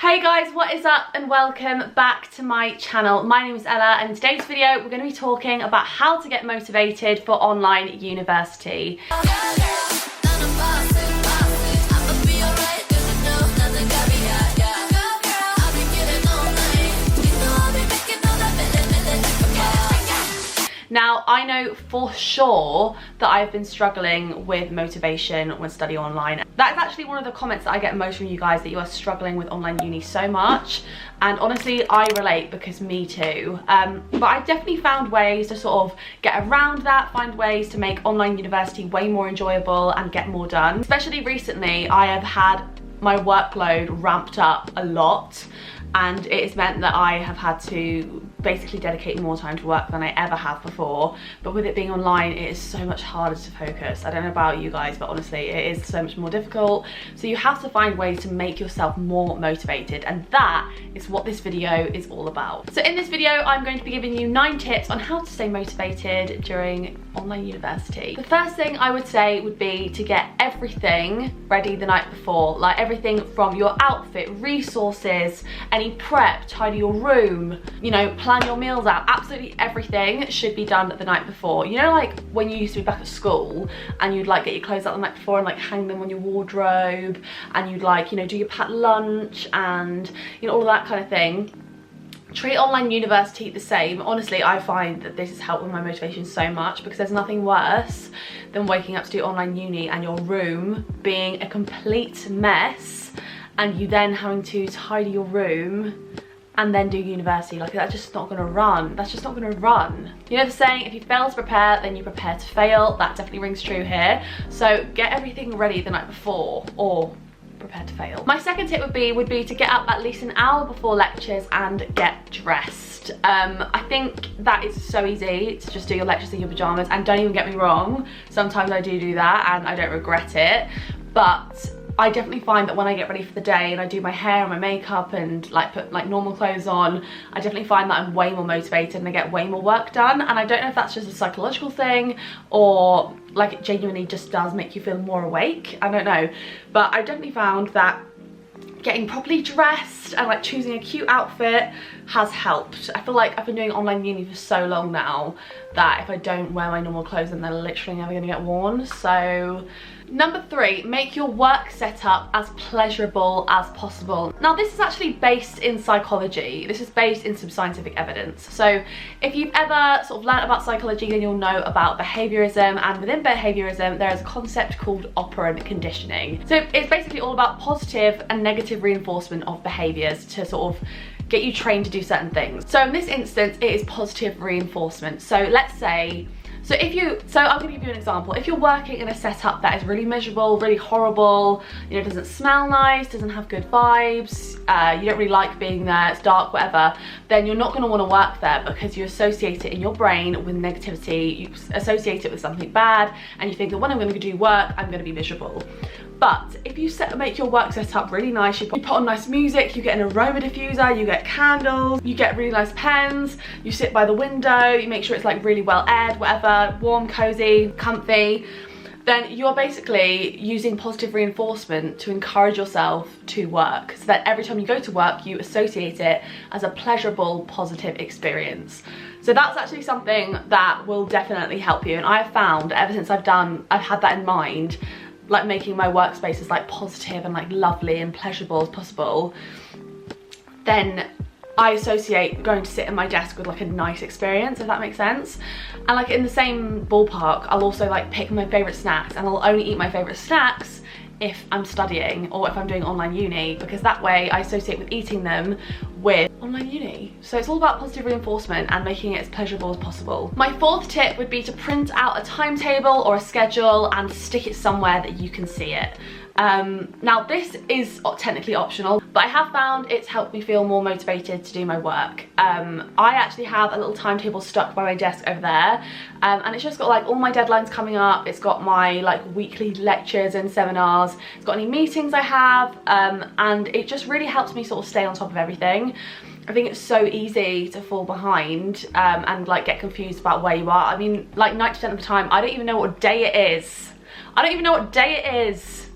Hey guys, what is up and welcome back to my channel. My name is Ella and in today's video we're going to be talking about how to get motivated for online university. Now, I know for sure that I've been struggling with motivation when studying online. That's actually one of the comments that I get most from you guys, that you are struggling with online uni so much. And honestly, I relate because me too. But I've definitely found ways to sort of get around that, find ways to make online university way more enjoyable and get more done. Especially recently, I have had my workload ramped up a lot. And it has meant that I have had to basically dedicate more time to work than I ever have before. But with it being online, it is so much harder to focus. I don't know about you guys, but honestly, it is so much more difficult. So you have to find ways to make yourself more motivated, and that is what this video is all about. So in this video, I'm going to be giving you 9 tips on how to stay motivated during online university. The first thing I would say would be to get everything ready the night before. Like everything from your outfit, resources, any prep, tidy your room, you know, plan your meals out. Absolutely everything should be done the night before. You know, like when you used to be back at school and you'd like get your clothes out the night before and like hang them on your wardrobe, and you'd like, you know, do your packed lunch and, you know, all of that kind of thing. Treat online university the same. Honestly, I find that this has helped with my motivation so much, because there's nothing worse than waking up to do online uni and your room being a complete mess, and you then having to tidy your room and then do university. Like, that's just not gonna run. That's just not gonna run. You know the saying, if you fail to prepare, then you prepare to fail. That definitely rings true here. So get everything ready the night before, or prepare to fail. My second tip would be to get up at least an hour before lectures and get dressed. I think that is so easy to just do your lectures in your pajamas, and don't even get me wrong, sometimes I do that and I don't regret it, but I definitely find that when I get ready for the day and I do my hair and my makeup and like put like normal clothes on, I definitely find that I'm way more motivated and I get way more work done. And I don't know if that's just a psychological thing or like it genuinely just does make you feel more awake. I don't know, but I definitely found that getting properly dressed and like choosing a cute outfit has helped. I feel like I've been doing online uni for so long now that if I don't wear my normal clothes, then they're literally never gonna get worn. So number 3, make your work setup as pleasurable as possible. Now this is actually based in psychology. This is based in some scientific evidence. So if you've ever sort of learned about psychology, then you'll know about behaviorism, and within behaviorism there is a concept called operant conditioning. So it's basically all about positive and negative reinforcement of behaviors to sort of get you trained to do certain things. So in this instance, it is positive reinforcement. So let's say, I'm gonna give you an example. If you're working in a setup that is really miserable, really horrible, you know, doesn't smell nice, doesn't have good vibes, you don't really like being there, it's dark, whatever, then you're not gonna wanna work there, because you associate it in your brain with negativity, you associate it with something bad, and you think that when I'm gonna do work, I'm gonna be miserable. But if you make your work setup really nice, you put on nice music, you get an aroma diffuser, you get candles, you get really nice pens, you sit by the window, you make sure it's like really well aired, whatever, warm, cozy, comfy, then you're basically using positive reinforcement to encourage yourself to work, so that every time you go to work, you associate it as a pleasurable, positive experience. So that's actually something that will definitely help you. And I have found ever since I've had that in mind, like making my workspace as like positive and like lovely and pleasurable as possible, then I associate going to sit at my desk with like a nice experience, if that makes sense. And like in the same ballpark, I'll also like pick my favorite snacks, and I'll only eat my favorite snacks if I'm studying or if I'm doing online uni, because that way I associate with eating them with online uni. So it's all about positive reinforcement and making it as pleasurable as possible. My 4th tip would be to print out a timetable or a schedule and stick it somewhere that you can see it. Now this is technically optional, but I have found it's helped me feel more motivated to do my work. I actually have a little timetable stuck by my desk over there, and it's just got like all my deadlines coming up. It's got my like weekly lectures and seminars, it's got any meetings I have, and it just really helps me sort of stay on top of everything. I think it's so easy to fall behind and like get confused about where you are. I mean, like 90% of the time I don't even know what day it is. I don't even know what day it is.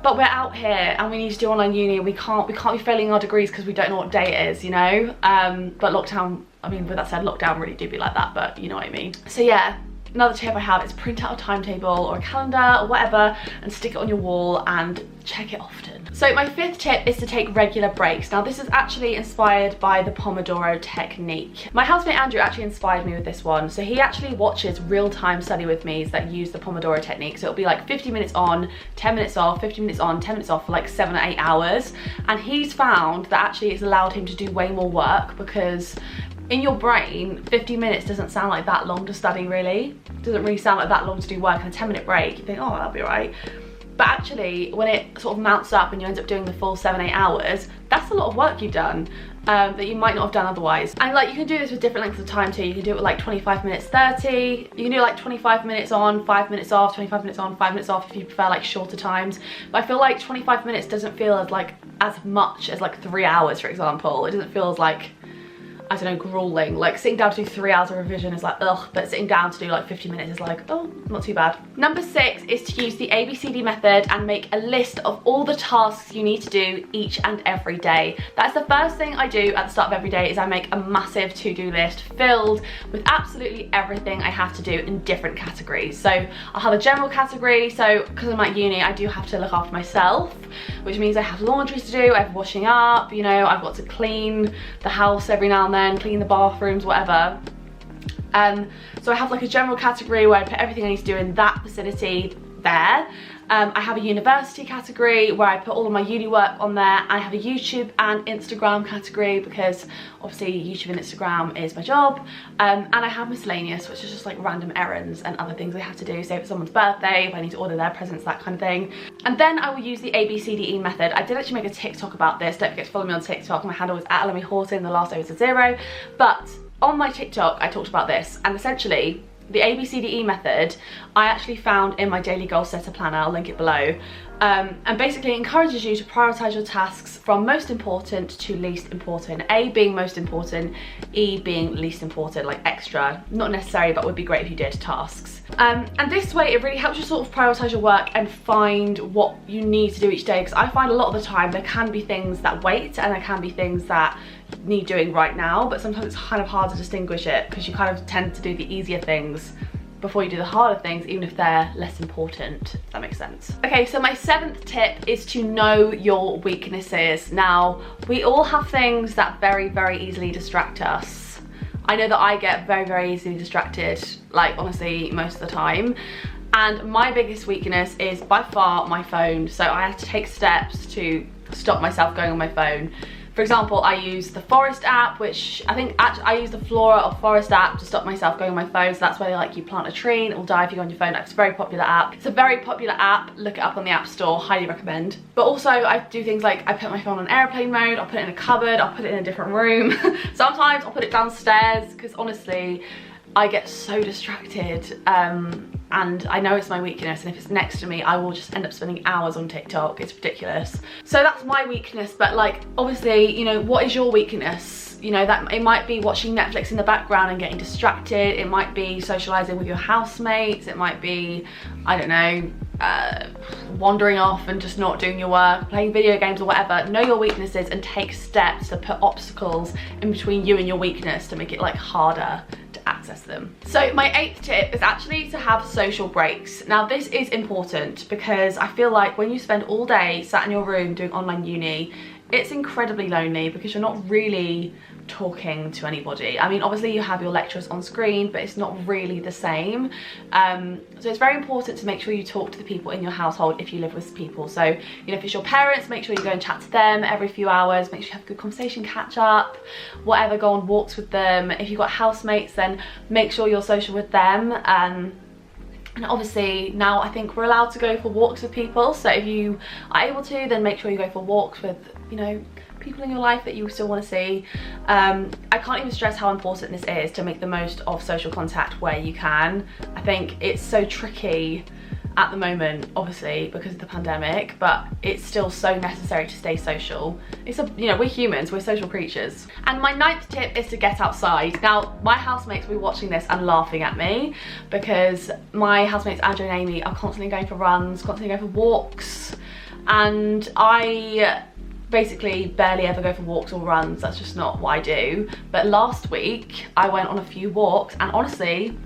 but we're out here and we need to do online uni. We can't be failing our degrees because we don't know what day it is, you know. But lockdown, I mean, with that said, lockdown really do be like that, but you know what I mean. So yeah, another tip I have is print out a timetable or a calendar or whatever and stick it on your wall and check it often. So my 5th tip is to take regular breaks. Now this is actually inspired by the Pomodoro technique. My housemate Andrew actually inspired me with this one. So he actually watches real-time study with me's that use the Pomodoro technique. So it'll be like 50 minutes on, 10 minutes off, 50 minutes on, 10 minutes off for like 7 or 8 hours. And he's found that actually it's allowed him to do way more work, because in your brain, 50 minutes doesn't sound like that long to study, really. It doesn't really sound like that long to do work. And a 10-minute break, you think, oh, that'll be right. But actually, when it sort of mounts up and you end up doing the full 7-8 hours, that's a lot of work you've done that you might not have done otherwise. And like, you can do this with different lengths of time too. You can do it with like 25 minutes, 30. You can do like 25 minutes on, 5 minutes off, 25 minutes on, 5 minutes off if you prefer like shorter times. But I feel like 25 minutes doesn't feel as much as like 3 hours, for example. It doesn't feel as like, I don't know, grueling. Like sitting down to do 3 hours of revision is like, ugh, but sitting down to do like 50 minutes is like, oh, not too bad. Number 6 is to use the ABCD method and make a list of all the tasks you need to do each and every day. That's the first thing I do at the start of every day, is I make a massive to-do list filled with absolutely everything I have to do in different categories. So I'll have a general category. So because I'm at uni, I do have to look after myself, which means I have laundry to do, I have washing up, you know, I've got to clean the house every now and then, clean the bathrooms, whatever. So I have like a general category where I put everything I need to do in that vicinity there. I have a university category where I put all of my uni work on there. I have a YouTube and Instagram category because obviously YouTube and Instagram is my job. And I have miscellaneous, which is just like random errands and other things I have to do. Say if it's someone's birthday, if I need to order their presents, that kind of thing. And then I will use the ABCDE method. I did actually make a TikTok about this. Don't forget to follow me on TikTok. My handle is @ella.houghton. The last O is a 0. But on my TikTok, I talked about this, and essentially the ABCDE method I actually found in my daily goal setter planner. I'll link it below. And basically it encourages you to prioritize your tasks from most important to least important. A being most important, E being least important, like extra, not necessary, but would be great if you did tasks. And this way it really helps you sort of prioritize your work and find what you need to do each day, because I find a lot of the time there can be things that wait and there can be things that need doing right now, but sometimes it's kind of hard to distinguish it because you kind of tend to do the easier things before you do the harder things, even if they're less important, if that makes sense. Okay, so my 7th tip is to know your weaknesses. Now, we all have things that very, very easily distract us. I know that I get very, very easily distracted, like honestly, most of the time. And my biggest weakness is by far my phone. So I have to take steps to stop myself going on my phone. For example, I use the Forest app, which I think actually I use the Flora or Forest app to stop myself going on my phone. So that's where like you plant a tree and it will die if you go on your phone. It's a very popular app. It's a very popular app. Look it up on the App Store. Highly recommend. But also I do things like I put my phone on airplane mode. I'll put it in a cupboard. I'll put it in a different room. Sometimes I'll put it downstairs because honestly, I get so distracted. And I know it's my weakness, and if it's next to me I will just end up spending hours on TikTok. It's ridiculous. So that's my weakness, but like obviously, you know, what is your weakness? You know, that it might be watching Netflix in the background and getting distracted. It might be socializing with your housemates. It might be, I don't know, wandering off and just not doing your work, playing video games or whatever. Know your weaknesses and take steps to put obstacles in between you and your weakness to make it like harder to access them. So my 8th tip is actually to have social breaks. Now this is important because I feel like when you spend all day sat in your room doing online uni, it's incredibly lonely because you're not really talking to anybody. I mean, obviously you have your lecturers on screen, but it's not really the same. So it's very important to make sure you talk to the people in your household if you live with people. So, you know, if it's your parents, make sure you go and chat to them every few hours. Make sure you have a good conversation, catch up, whatever, go on walks with them. If you've got housemates, then make sure you're social with them. And obviously now I think we're allowed to go for walks with people. So if you are able to, then make sure you go for walks with, you know, people in your life that you still want to see. I can't even stress how important this is to make the most of social contact where you can. I think it's so tricky at the moment, obviously because of the pandemic, but it's still so necessary to stay social. It's a, you know, we're humans, we're social creatures. And my 9th tip is to get outside. Now my housemates will be watching this and laughing at me because my housemates Andrew and Amy are constantly going for runs, constantly going for walks. and I basically barely ever go for walks or runs. That's just not what I do. But last week I went on a few walks, and honestly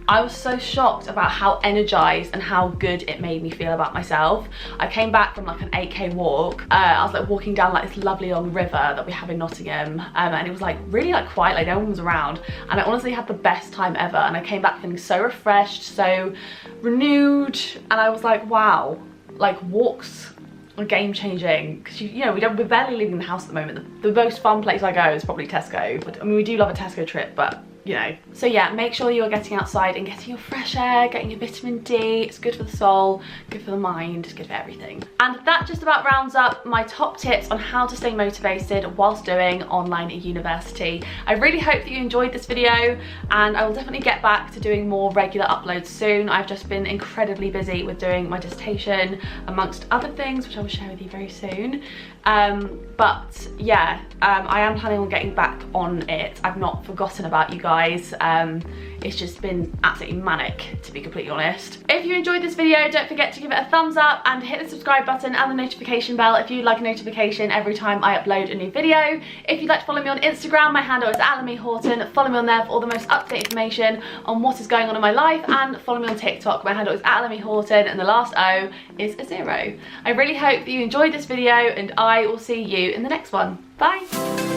I was so shocked about how energized and how good it made me feel about myself. I came back from like an 8k walk. I was like walking down like this lovely long river that we have in Nottingham, and it was like really like quiet, like no one was around, and I honestly had the best time ever. And I came back feeling so refreshed, so renewed, and I was like, wow, like walks are game changing, because you know we're barely leaving the house at the moment. The most fun place I go is probably Tesco. But I mean, we do love a Tesco trip, but you know. So yeah, make sure you are getting outside and getting your fresh air, getting your vitamin D. It's good for the soul, good for the mind, it's good for everything. And that just about rounds up my top tips on how to stay motivated whilst doing online at university. I really hope that you enjoyed this video, and I will definitely get back to doing more regular uploads soon. I've just been incredibly busy with doing my dissertation amongst other things, which I will share with you very soon. But yeah, I am planning on getting back on it. I've not forgotten about you guys. It's just been absolutely manic, to be completely honest. If you enjoyed this video, don't forget to give it a thumbs up and hit the subscribe button and the notification bell if you'd like a notification every time I upload a new video. If you'd like to follow me on Instagram, my handle is ella.houghton. Follow me on there for all the most up-to-date information on what is going on in my life, and follow me on TikTok. My handle is ella.houghton and the last O is a 0. I really hope that you enjoyed this video, and I will see you in the next one. Bye!